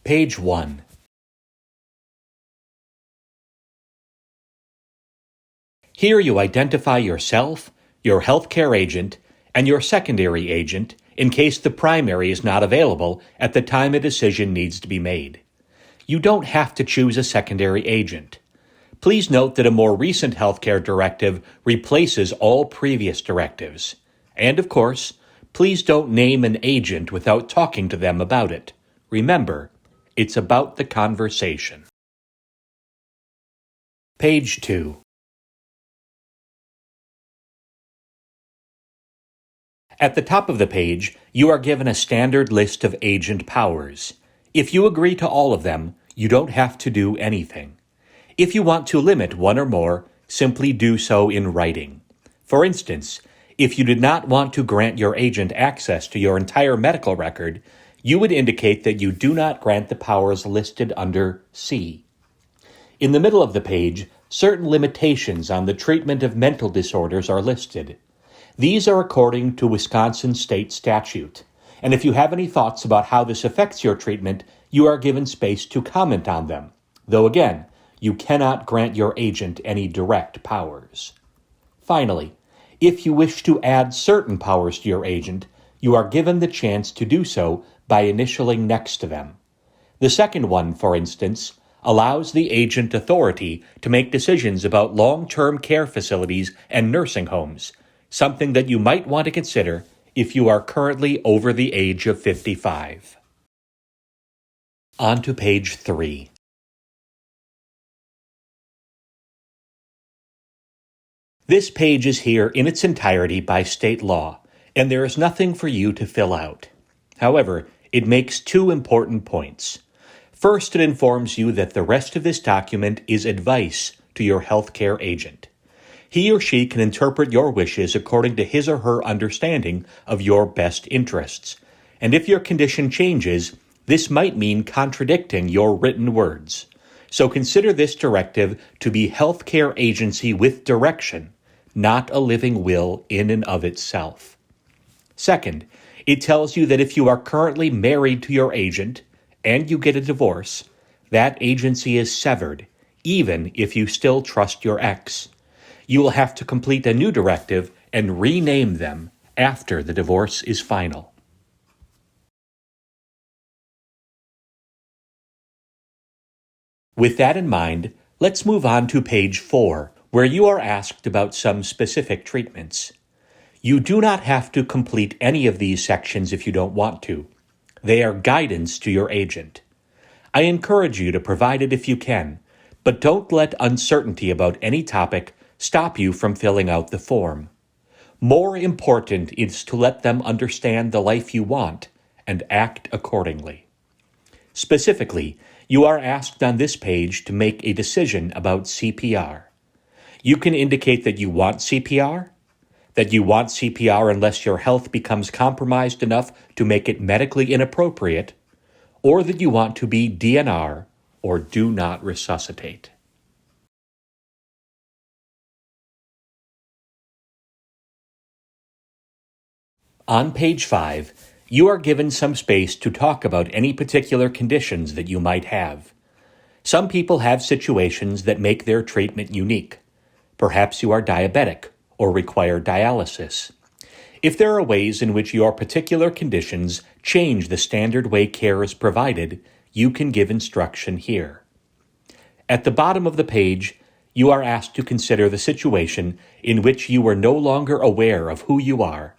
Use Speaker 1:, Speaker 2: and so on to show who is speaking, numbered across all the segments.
Speaker 1: Page 1. Here you identify yourself, your healthcare agent, and your secondary agent in case the primary is not available at the time a decision needs to be made. You don't have to choose a secondary agent. Please note that a more recent healthcare directive replaces all previous directives. And of course, please don't name an agent without talking to them about it. Remember, it's about the conversation. Page 2. At the top of the page, you are given a standard list of agent powers. If you agree to all of them, you don't have to do anything. If you want to limit one or more, simply do so in writing. For instance, if you did not want to grant your agent access to your entire medical record, you would indicate that you do not grant the powers listed under C. In the middle of the page, certain limitations on the treatment of mental disorders are listed. These are according to Wisconsin state statute, and if you have any thoughts about how this affects your treatment, you are given space to comment on them, though again, you cannot grant your agent any direct powers. Finally, if you wish to add certain powers to your agent, you are given the chance to do so by initialing next to them. The second one, for instance, allows the agent authority to make decisions about long-term care facilities and nursing homes, something that you might want to consider if you are currently over the age of 55. On to page 3. This page is here in its entirety by state law, and there is nothing for you to fill out. However, it makes two important points. First, it informs you that the rest of this document is advice to your healthcare agent. He or she can interpret your wishes according to his or her understanding of your best interests. And if your condition changes, this might mean contradicting your written words. So consider this directive to be healthcare agency with direction, not a living will in and of itself. Second, it tells you that if you are currently married to your agent and you get a divorce, that agency is severed, even if you still trust your ex. You will have to complete a new directive and rename them after the divorce is final. With that in mind, let's move on to page 4, where you are asked about some specific treatments. You do not have to complete any of these sections if you don't want to. They are guidance to your agent. I encourage you to provide it if you can, but don't let uncertainty about any topic stop you from filling out the form. More important is to let them understand the life you want and act accordingly. Specifically, you are asked on this page to make a decision about CPR. You can indicate that you want CPR, that you want CPR unless your health becomes compromised enough to make it medically inappropriate, or that you want to be DNR or do not resuscitate. On page 5, you are given some space to talk about any particular conditions that you might have. Some people have situations that make their treatment unique. Perhaps you are diabetic or require dialysis. If there are ways in which your particular conditions change the standard way care is provided, you can give instruction here. At the bottom of the page, you are asked to consider the situation in which you were no longer aware of who you are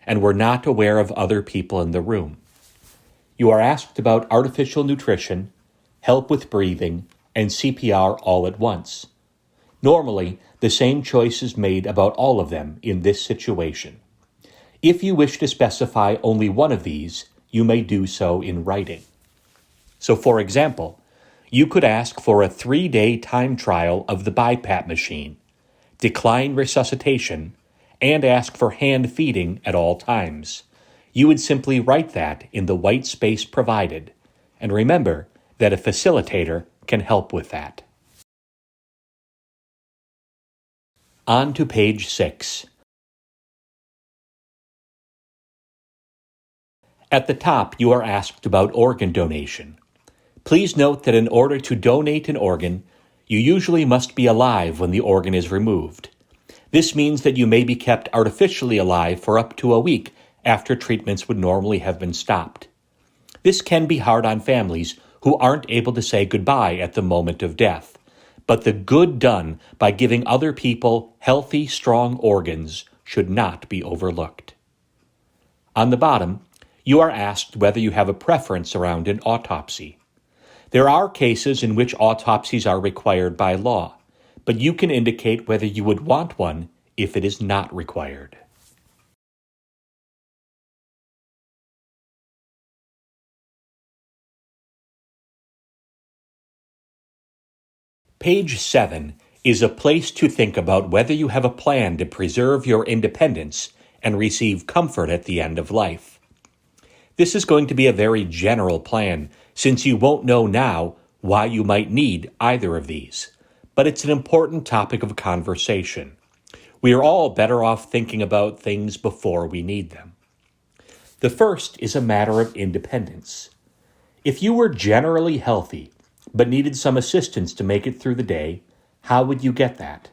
Speaker 1: and were not aware of other people in the room. You are asked about artificial nutrition, help with breathing, and CPR all at once. Normally, the same choice is made about all of them in this situation. If you wish to specify only one of these, you may do so in writing. So, for example, you could ask for a 3-day time trial of the BiPAP machine, decline resuscitation, and ask for hand feeding at all times. You would simply write that in the white space provided, and remember that a facilitator can help with that. On to page 6. At the top, you are asked about organ donation. Please note that in order to donate an organ, you usually must be alive when the organ is removed. This means that you may be kept artificially alive for up to a week after treatments would normally have been stopped. This can be hard on families who aren't able to say goodbye at the moment of death, but the good done by giving other people healthy, strong organs should not be overlooked. On the bottom, you are asked whether you have a preference around an autopsy. There are cases in which autopsies are required by law, but you can indicate whether you would want one if it is not required. Page 7 is a place to think about whether you have a plan to preserve your independence and receive comfort at the end of life. This is going to be a very general plan, since you won't know now why you might need either of these. But it's an important topic of conversation. We are all better off thinking about things before we need them. The first is a matter of independence. If you were generally healthy, but needed some assistance to make it through the day, how would you get that?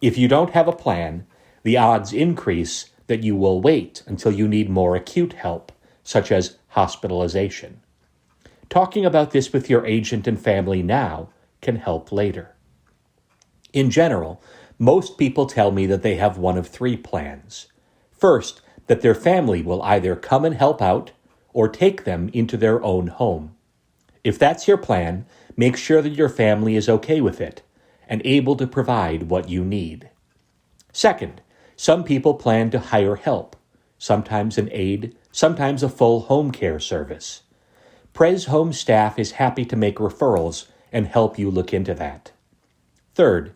Speaker 1: If you don't have a plan, the odds increase that you will wait until you need more acute help, such as hospitalization. Talking about this with your agent and family now can help later. In general, most people tell me that they have one of three plans. First, that their family will either come and help out or take them into their own home. If that's your plan, make sure that your family is okay with it and able to provide what you need. Second, some people plan to hire help, sometimes an aide, sometimes a full home care service. Pres Home staff is happy to make referrals and help you look into that. Third,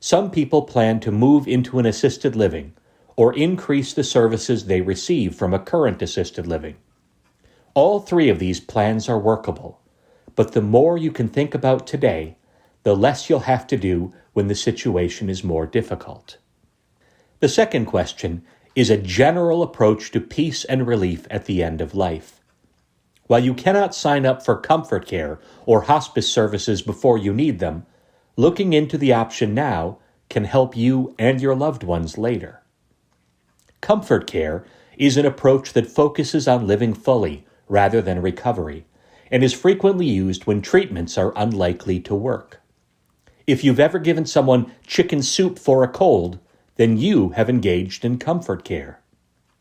Speaker 1: some people plan to move into an assisted living or increase the services they receive from a current assisted living. All three of these plans are workable, but the more you can think about today, the less you'll have to do when the situation is more difficult. The second question is a general approach to peace and relief at the end of life. While you cannot sign up for comfort care or hospice services before you need them, looking into the option now can help you and your loved ones later. Comfort care is an approach that focuses on living fully rather than recovery, and is frequently used when treatments are unlikely to work. If you've ever given someone chicken soup for a cold, then you have engaged in comfort care.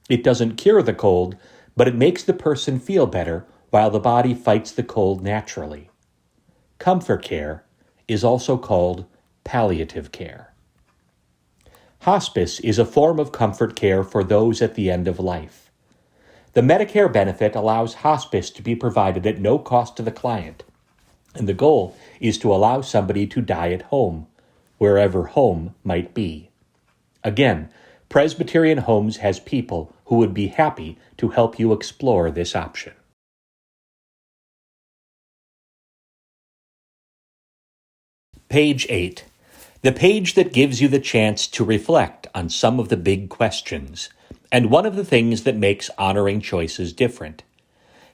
Speaker 1: It doesn't cure the cold, but it makes the person feel better while the body fights the cold naturally. Comfort care is also called palliative care. Hospice is a form of comfort care for those at the end of life. The Medicare benefit allows hospice to be provided at no cost to the client, and the goal is to allow somebody to die at home, wherever home might be. Again, Presbyterian Homes has people who would be happy to help you explore this option. Page 8, the page that gives you the chance to reflect on some of the big questions, and one of the things that makes honoring choices different.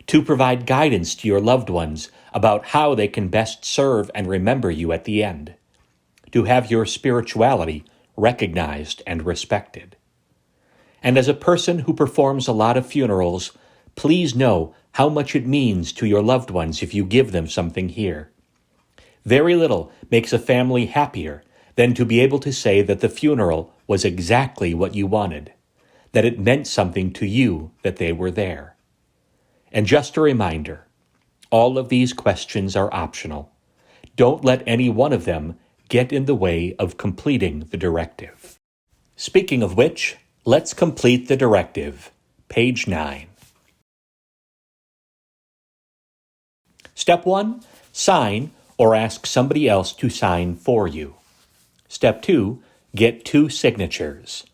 Speaker 1: To provide guidance to your loved ones about how they can best serve and remember you at the end. To have your spirituality recognized and respected. And as a person who performs a lot of funerals, please know how much it means to your loved ones if you give them something here. Very little makes a family happier than to be able to say that the funeral was exactly what you wanted, that it meant something to you that they were there. And just a reminder, all of these questions are optional. Don't let any one of them get in the way of completing the directive. Speaking of which, let's complete the directive. Page 9. Step 1, sign or ask somebody else to sign for you. Step 2, get 2 signatures.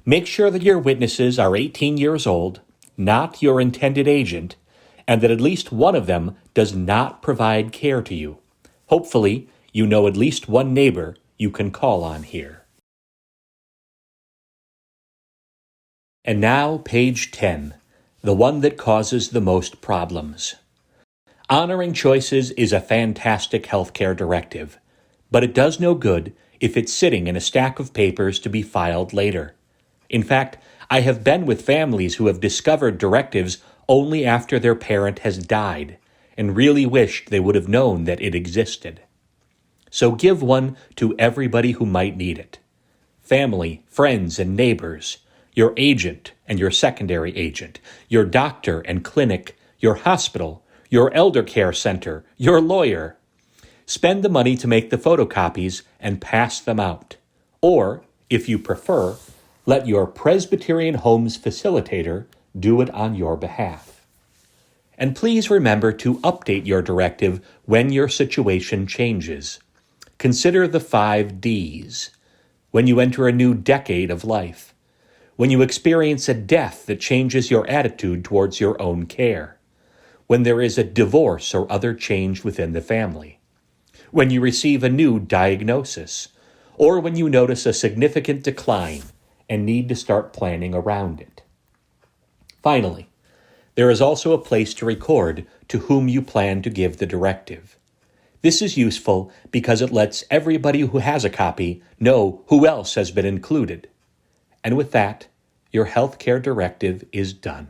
Speaker 1: Make sure that your witnesses are 18 years old, not your intended agent, and that at least one of them does not provide care to you. Hopefully, you know at least one neighbor you can call on here. And now, page 10, the one that causes the most problems. Honoring choices is a fantastic healthcare directive, but it does no good if it's sitting in a stack of papers to be filed later. In fact, I have been with families who have discovered directives only after their parent has died and really wished they would have known that it existed. So give one to everybody who might need it. Family, friends, and neighbors, your agent and your secondary agent, your doctor and clinic, your hospital, your elder care center, your lawyer. Spend the money to make the photocopies and pass them out. Or, if you prefer, let your Presbyterian Homes facilitator do it on your behalf. And please remember to update your directive when your situation changes. Consider the 5 Ds. When you enter a new decade of life. When you experience a death that changes your attitude towards your own care. When there is a divorce or other change within the family. When you receive a new diagnosis. Or when you notice a significant decline and need to start planning around it. Finally, there is also a place to record to whom you plan to give the directive. This is useful because it lets everybody who has a copy know who else has been included. And with that, your healthcare directive is done.